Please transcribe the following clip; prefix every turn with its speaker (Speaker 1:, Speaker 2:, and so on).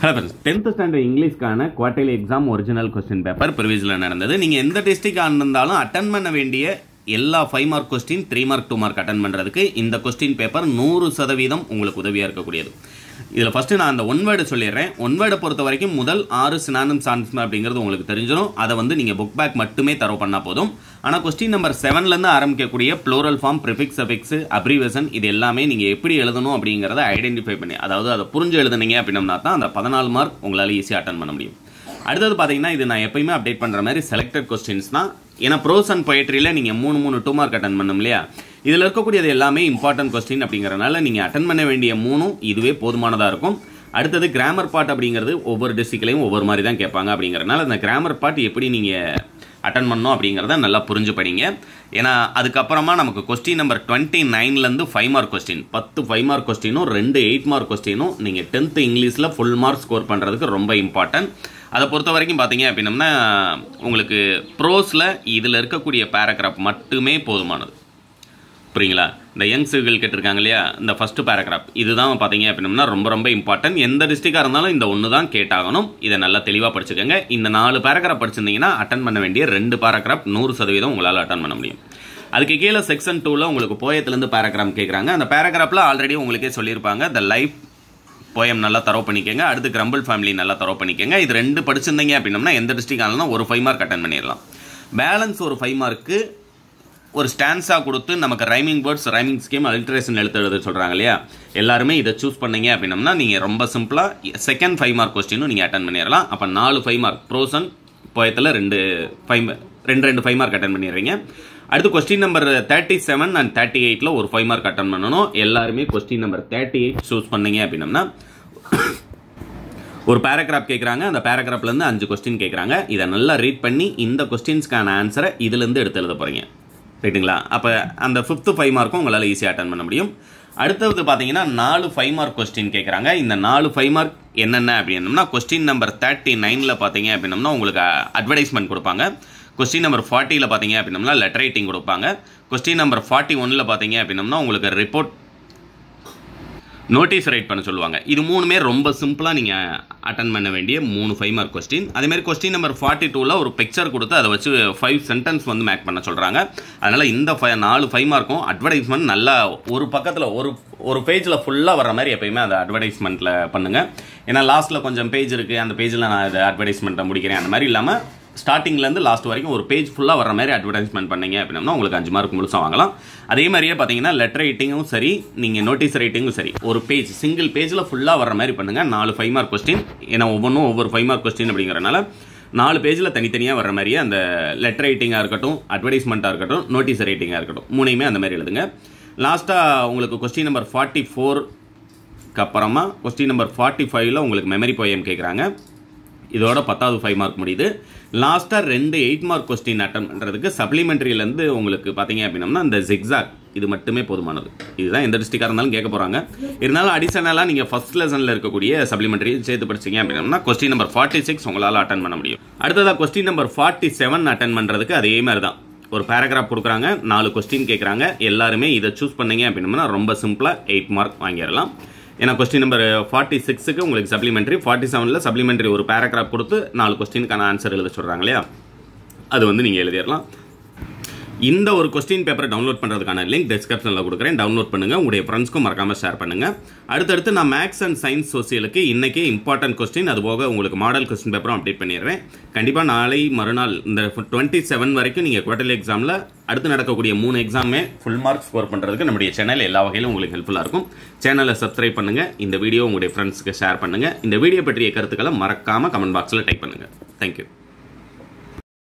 Speaker 1: Hello friends, 10th standard இங்கிலீஷ்க்கான quarterly exam original question paper ப்ரிவியூஸில் நடந்தது. நீங்கள் எந்த டிஸ்ட்ரிக்டாக இருந்தாலும் அட்டன் பண்ண வேண்டிய எல்லா 5 mark question 3 mark 2 mark attend பண்ணுறதுக்கு இந்த கொஸ்டின் பேப்பர் 100% உங்களுக்கு உதவியாக இருக்கக்கூடியது. இதில் ஃபஸ்ட்டு நான் அந்த ஒன் வேர்டு சொல்லிடுறேன். ஒன் வேர்டை பொறுத்த வரைக்கும் முதல் 6 சினானிம்ஸ் ஆன்சர் அப்படிங்கிறது உங்களுக்கு தெரிஞ்சிடும். அதை நீங்கள் புக் பேக் மட்டுமே தரவு பண்ணால் போதும். ஆனால் கொஸ்டின் நம்பர் 7லேருந்து ஆரம்பிக்கக்கூடிய plural form, prefix, suffix, abbreviation இது எல்லாமே நீங்கள் எப்படி எழுதணும் அப்படிங்கிறத ஐடென்டிஃபை பண்ணி, அதாவது அதை புரிஞ்சு எழுதுனீங்க அப்படின்னா தான் அந்த 14 மார்க் உங்களால் ஈஸியாக அட்டன் பண்ண முடியும். அடுத்தது பார்த்தீங்கன்னா, இது நான் எப்பயுமே அப்டேட் பண்ணுற மாதிரி செலக்டட் கொஸ்டின்ஸ் தான். ஏன்னா ப்ரோஸ் அண்ட் பொயட்ரியில் நீங்கள் 3 2 மார்க் அட்டன் பண்ணணும் இல்லையா? இதில் இருக்கக்கூடியது எல்லாமே இம்பார்ட்டன்ட் கொஸ்டின் அப்படிங்கிறனால நீங்கள் அட்டன் பண்ண வேண்டிய 3 இதுவே போதுமானதாக இருக்கும். அடுத்தது கிராமர் பார்ட் அப்படிங்கிறது ஒவ்வொரு டிஸ்ட்ரிக்ட்லையும் ஒவ்வொரு மாதிரி தான் கேட்பாங்க. அப்படிங்கிறனால அந்த கிராமர் பார்ட் எப்படி நீங்கள் அட்டன் பண்ணணும் அப்படிங்கிறத நல்லா புரிஞ்சு படிங்க. ஏன்னா அதுக்கப்புறமா நமக்கு கொஸ்டின் நம்பர் 29லேருந்து 5 மார்க் கொஸ்டின், 10 5 மார்க் கொஸ்டினும் 2 8 மார்க் கொஸ்டினும் நீங்கள் 10th இங்கிலீஷில் ஃபுல் மார்க் ஸ்கோர் பண்ணுறதுக்கு ரொம்ப இம்பார்ட்டன்ட். அதை பொறுத்த வரைக்கும் பார்த்தீங்க அப்படின்னம்னா உங்களுக்கு ப்ரோஸில் இதில் இருக்கக்கூடிய பேராகிராஃப் மட்டுமே போதுமானது. புரியுங்களா? இந்த யங்ஸ்கள் கேட்டிருக்காங்க இல்லையா, இந்த ஃபஸ்ட்டு பேராகிராஃப் இதுதான் பார்த்தீங்க அப்படின்னா ரொம்ப ரொம்ப இம்பார்ட்டன்ட். எந்த டிஸ்ட்ரிக்டாக இருந்தாலும் இந்த ஒன்று தான் கேட்டாகணும். இதை நல்லா தெளிவாக படிச்சுக்கோங்க. இந்த 4 பேராகிராஃப் படிச்சிருந்தீங்கன்னா அட்டன் பண்ண வேண்டிய 2 பேராகிராஃப் 100% உங்களால் அட்டன் பண்ண முடியும். அதுக்கு கீழே செக்ஷன் 2ல் உங்களுக்கு போயத்துலேருந்து பேராகிராஃப் கேட்குறாங்க. அந்த பேராகிராஃபில் ஆல்ரெடி உங்களுக்கே சொல்லியிருப்பாங்க. த லைஃப் போயம் நல்லா தரவு பண்ணிக்கோங்க. அடுத்து கிரம்பிள் ஃபேமிலி நல்லா தரவு பண்ணிக்கோங்க. இது 2 படிச்சிருந்தீங்க அப்படின்னா எந்த டிஸ்ட்ரிக்ட் ஆனாலும் ஒரு 5 மார்க் அட்டன் பண்ணிடலாம். பேலன்ஸ் ஒரு 5 மார்க்கு ஒரு ஸ்டான்ஸாக கொடுத்து நமக்கு rhyming words, rhyming scheme, alliteration எழுத சொல்கிறாங்க இல்லையா? எல்லாருமே இதை சூஸ் பண்ணீங்க அப்படின்னா நீங்கள் ரொம்ப சிம்பிளாக செகண்ட் 5 மார்க் கொஸ்டினும் நீங்கள் அட்டன் பண்ணிடலாம். அப்போ 4 5 மார்க் ப்ரோஸ் அண்ட் போயத்தில் 2 5 மார்க் அட்டன் பண்ணிடுறீங்க. அடுத்து கொஸ்டின் நம்பர் 37 அண்ட் 38ல் ஒரு 5 மார்க் அட்டன் பண்ணணும். எல்லாருமே கொஸ்டின் நம்பர் 38 சூஸ் பண்ணீங்க அப்படின்னா ஒரு பேராகிராஃப் கேட்குறாங்க. அந்த பேராகிராஃப்லேருந்து 5 கொஸ்டின் கேட்குறாங்க. இதை நல்லா ரீட் பண்ணி இந்த கொஸ்டின்ஸ்க்கான ஆன்சரை இதுலேருந்து எடுத்து எழுத போகிறீங்க. ரைட்டுங்களா? அப்போ அந்த 5th 5 மார்க்கும் உங்களால் ஈஸியாக அட்டன் பண்ண முடியும். அடுத்தது பார்த்தீங்கன்னா 4 5 மார்க் கொஸ்டின் கேட்குறாங்க. இந்த 4 5 மார்க் என்னென்ன அப்படின்னம்னா, கொஸ்டின் நம்பர் 39ல் பார்த்தீங்க அப்படின்னம்னா உங்களுக்கு அட்வர்டைஸ்மெண்ட் கொடுப்பாங்க. கொஸ்டின் நம்பர் 40ல் பார்த்தீங்க அப்படின்னா லெட்டர் ரைட்டிங் கொடுப்பாங்க. கொஸ்டின் நம்பர் 41ல் பார்த்தீங்க அப்படின்னா உங்களுக்கு ரிப்போர்ட் நோட்டீஸ் ரைட் பண்ண சொல்லுவாங்க. இது 3மே ரொம்ப சிம்பிளாக நீங்கள் அட்டன் பண்ண வேண்டிய 3 5 மார்க் கொஸ்டின். அதேமாதிரி கொஸ்டின் நம்பர் 42ல் ஒரு பிக்சர் கொடுத்து அதை வச்சு 5 சென்டென்ஸ் மேக் பண்ண சொல்கிறாங்க. அதனால் இந்த 4 5 மார்க்கும் அட்வர்டைஸ்மெண்ட் நல்லா ஒரு பக்கத்தில் ஒரு பேஜில் ஃபுல்லாக வர மாதிரி எப்பயுமே அதை அட்வர்டைஸ்மெண்ட்டில் பண்ணுங்கள். ஏன்னா லாஸ்ட்டில் கொஞ்சம் பேஜ் இருக்குது, அந்த பேஜில் நான் இதை அட்வர்டைஸ்மெண்ட்டை முடிக்கிறேன் அந்த மாதிரி இல்லாமல் ஸ்டார்டிங்லேருந்து லாஸ்ட் வரைக்கும் ஒரு பேஜ் ஃபுல்லாக வர மாதிரி அட்வர்டைஸ்மெண்ட் பண்ணீங்க அப்படின்னா உங்களுக்கு 5 மார்க் முழுசாக வாங்கலாம். அதே மாதிரியே பார்த்தீங்கன்னா லெட்டர் ரைட்டிங்கும் சரி, நீங்கள் நோட்டீஸ் ரைட்டிங்கும் சரி, ஒரு பேஜ் சிங்கிள் பேஜில் ஃபுல்லாக வர மாதிரி பண்ணுங்கள். 4 5 மார்க் கொஸ்டின். ஏன்னா ஒவ்வொன்றும் ஒவ்வொரு 5 மார்க் கொஸ்டின் அப்படிங்கிறனால 4 பேஜில் தனித்தனியாக வர மாதிரியே அந்த லெட்டர் ரைட்டிங்காக இருக்கட்டும், அட்வர்டைஸ்மெண்ட்டாக இருக்கட்டும், நோட்டீஸ் ரைட்டிங்காக இருக்கட்டும், 3மே அந்த மாதிரி எழுதுங்க. லாஸ்ட்டாக உங்களுக்கு கொஸ்டின் நம்பர் 44க்கு அப்புறமா கொஸ்டின் நம்பர் 45ல் உங்களுக்கு மெமரி போயம் கேட்குறாங்க. இதோட 10வது 5 மார்க் முடியுது. லாஸ்ட்டாக 2 8 மார்க் கொஸ்டின் அட்டன் பண்ணுறதுக்கு சப்ளிமெண்ட்ரியிலேருந்து உங்களுக்கு பார்த்தீங்க அப்படின்னா இந்த ஜிக்ஸாக் இது மட்டுமே போதுமானது. இதுதான் எந்த டிஸ்ட்ரிக்டாக இருந்தாலும் கேட்க போகிறாங்க. இருந்தாலும் அடிஷனலாக நீங்கள் ஃபர்ஸ்ட் லெசனில் இருக்கக்கூடிய சப்ளிமெண்ட்ரி சேர்த்து படிச்சிங்க அப்படின்னா கொஸ்டின் நம்பர் 46 உங்களால் அட்டன் பண்ண முடியும். அடுத்ததாக கொஸ்டின் நம்பர் 47 அட்டன் பண்ணுறதுக்கு அதே மாதிரி தான் ஒரு பேராகிராஃப் கொடுக்குறாங்க, 4 கொஸ்டின் கேட்குறாங்க. எல்லாருமே இதை சூஸ் பண்ணீங்க அப்படின்னா ரொம்ப சிம்பிளாக 8 மார்க் வாங்கிடலாம். ஏன்னா கொஸ்டின் நம்பர் 46க்கு உங்களுக்கு சப்ளிமெண்ட்ரி, 47ல் சப்ளிமெண்ட்ரி ஒரு பேராகிராஃப் கொடுத்து 4 கொஸ்டினுக்கான ஆன்சர் எழுத சொல்கிறாங்க இல்லையா? அது நீங்கள் எழுதிடலாம். இந்த ஒரு கொஸ்டின் பேப்பரை டவுன்லோட் பண்ணுறதுக்கான லிங்க் டிஸ்கிரிப்ஷனில் கொடுக்குறேன். டவுன்லோட் பண்ணுங்கள், உங்களுடைய ஃப்ரெண்ட்ஸ்க்கும் மறக்காமல் ஷேர் பண்ணுங்கள். அடுத்தடுத்து நான் மேக்ஸ் அண்ட் சயின்ஸ் சோசியலுக்கு இன்றைக்கே இம்பார்ட்டன்ட் கொஸ்டின், அதுபோக உங்களுக்கு மாடல் கொஸ்டின் பேப்பரும் அப்டேட் பண்ணிடுறேன். கண்டிப்பாக நாளை மறுநாள் இந்த 27 வரைக்கும் நீங்கள் குவார்டர்லி எக்ஸாமில் அடுத்து நடக்கக்கூடிய 3 எக்ஸாமே ஃபுல் மார்க் ஸ்கோர் பண்ணுறதுக்கு நம்முடைய சேனல் எல்லா வகையிலும் உங்களுக்கு ஹெல்ப்ஃபுல்லாக இருக்கும். சேனலை சப்ஸ்கிரைப் பண்ணுங்கள், இந்த வீடியோ உங்களுடைய ஃப்ரெண்ட்ஸுக்கு ஷேர் பண்ணுங்கள். இந்த வீடியோ பற்றிய கருத்துக்களை மறக்காமல் கமெண்ட் பாக்ஸில் டைப் பண்ணுங்கள். தேங்க்யூ.